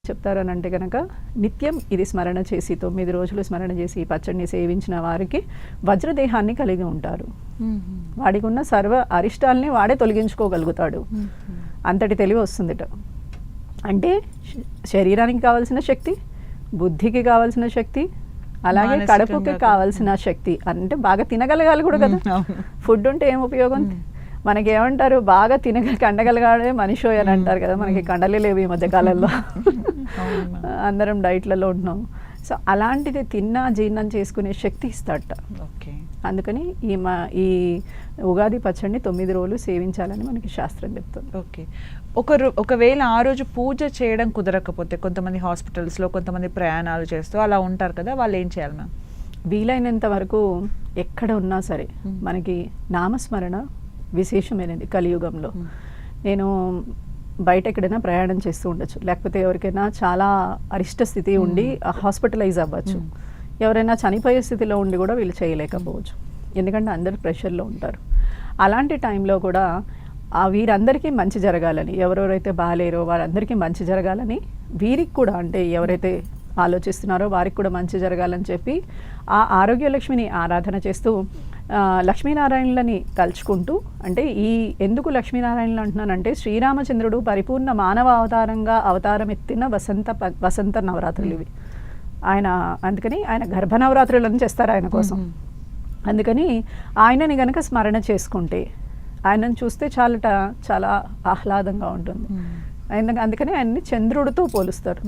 చెప్తారని అంటే కనుక నిత్యం ఇది స్మరణ చేసి 9 రోజులు స్మరణ చేసి ఈ పచ్చడిని సేవించిన వారికి వజ్రదేహాన్ని కలిగి ఉంటారు. వాడికి ఉన్న సర్వ అరిష్టాలని వాడే తొలగించుకోగలుగుతాడు. అంతటి తెలివి వస్తుందిట. అంటే శరీరానికి కావాల్సిన శక్తి, బుద్ధికి కావాల్సిన శక్తి, అలాగే కడుపుకి కావాల్సిన శక్తి. అంటే బాగా తినగలగాలి కూడా కదా. ఫుడ్ ఉంటే ఏం ఉపయోగం? మనకి ఏమంటారు, బాగా కండగలగాడే మనిషి అని అంటారు కదా. మనకి కండలే లేవు ఈ మధ్యకాలంలో. అందరం డైట్లలో ఉంటున్నాం. సో అలాంటిది తిన్నా జీర్ణం చేసుకునే శక్తి ఇస్తాడట. అందుకని ఈ ఉగాది పచ్చడిని 9 రోజులు సేవించాలని మనకి శాస్త్రం చెప్తుంది. ఓకే. ఒకవేళ ఆ రోజు పూజ చేయడం కుదరకపోతే, కొంతమంది హాస్పిటల్స్లో కొంతమంది ప్రయాణాలు చేస్తూ అలా ఉంటారు కదా, వాళ్ళు ఏం చేయాలి మ్యామ్? వీలైనంత వరకు ఎక్కడ ఉన్నా సరే మనకి నామస్మరణ విశేషమైనది కలియుగంలో. నేను బయట ఎక్కడైనా ప్రయాణం చేస్తూ ఉండొచ్చు, లేకపోతే ఎవరికైనా చాలా అరిష్ట స్థితి ఉండి హాస్పిటలైజ్ అవ్వచ్చు, ఎవరైనా చనిపోయే స్థితిలో ఉండి కూడా వీళ్ళు చేయలేకపోవచ్చు, ఎందుకంటే అందరు ప్రెషర్లో ఉంటారు. అలాంటి టైంలో కూడా వీరందరికీ మంచి జరగాలని, ఎవరెవరైతే బాగాలేరో వారందరికీ మంచి జరగాలని, వీరికి కూడా అంటే ఎవరైతే ఆలోచిస్తున్నారో వారికి కూడా మంచి జరగాలని చెప్పి ఆ ఆరోగ్య లక్ష్మిని ఆరాధన చేస్తూ లక్ష్మీనారాయణులని తలుచుకుంటూ, అంటే ఎందుకు లక్ష్మీనారాయణులు అంటున్నానంటే శ్రీరామచంద్రుడు పరిపూర్ణ మానవ అవతారం ఎత్తిన వసంత నవరాత్రులు ఇవి. అందుకని ఆయన గర్భనవరాత్రులను చేస్తారు ఆయన కోసం. అందుకని ఆయనని గనక స్మరణ చేసుకుంటే, ఆయనను చూస్తే చాలా ఆహ్లాదంగా ఉంటుంది. అందుకని ఆయన్ని చంద్రుడితో పోలుస్తారు.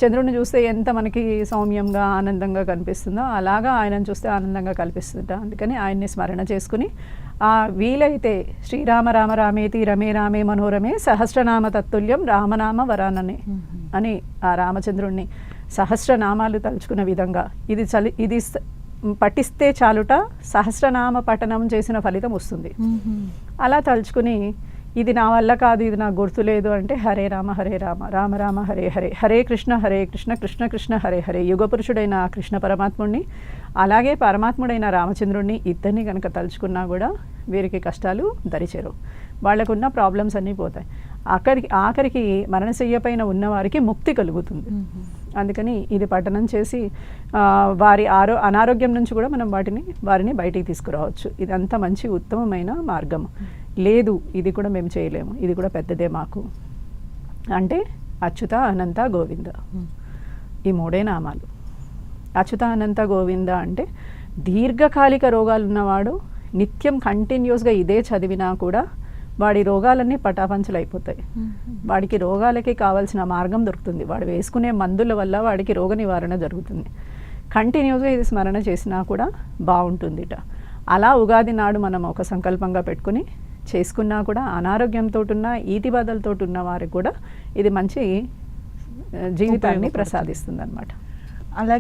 చంద్రుడిని చూస్తే ఎంత మనకి సౌమ్యంగా ఆనందంగా కనిపిస్తుందో అలాగా ఆయనను చూస్తే ఆనందంగా కనిపిస్తుంట. అందుకని ఆయన్ని స్మరణ చేసుకుని వీలైతే శ్రీరామ రామ రామేతి రమే రామే మనోరమే సహస్రనామ తత్తుల్యం రామనామ వరాననే అని ఆ రామచంద్రుడిని సహస్రనామాలు తలుచుకున్న విధంగా ఇది పఠిస్తే చాలుట సహస్రనామ పఠనం చేసిన ఫలితం వస్తుంది. అలా తలుచుకుని ఇది నా వల్ల కాదు, ఇది నాకు గుర్తులేదు అంటే హరే రామ రామ రామ హరే హరే, హరే కృష్ణ కృష్ణ కృష్ణ హరే హరే. యుగపురుషుడైన కృష్ణ పరమాత్ముడిని, అలాగే పరమాత్ముడైన రామచంద్రుడిని ఇద్దరిని కనుక తలుచుకున్నా కూడా వీరికి కష్టాలు దరిచేరు, వాళ్ళకున్న ప్రాబ్లమ్స్ అన్నీ పోతాయి. ఆఖరికి మరణశయ్యపైన ఉన్నవారికి ముక్తి కలుగుతుంది. అందుకని ఇది పఠనం చేసి వారి అనారోగ్యం నుంచి కూడా మనం వారిని బయటికి తీసుకురావచ్చు. ఇదంతా మంచి ఉత్తమమైన మార్గం. లేదు ఇది కూడా మేము చేయలేము, ఇది కూడా పెద్దదే మాకు అంటే అచ్యుత అనంత గోవింద, ఈ 3 నామాలు. అచ్యుత అనంత గోవింద అంటే దీర్ఘకాలిక రోగాలు ఉన్నవాడు నిత్యం కంటిన్యూస్గా ఇదే చదివినా కూడా వాడి రోగాలన్నీ పటాపంచలైపోతాయి. వాడికి రోగాలకి కావాల్సిన మార్గం దొరుకుతుంది. వాడు వేసుకునే మందుల వల్ల వాడికి రోగ నివారణ జరుగుతుంది. కంటిన్యూస్గా ఇది స్మరణ చేసినా కూడా బాగుంటుందిట. అలా ఉగాది నాడు మనం ఒక సంకల్పంగా పెట్టుకుని చేసుకున్నా కూడా అనారోగ్యంతో ఉన్న ఈతి బాధలతో ఉన్న వారికి కూడా ఇది మంచి జీవితాన్ని ప్రసాదిస్తుంది అన్నమాట. అలా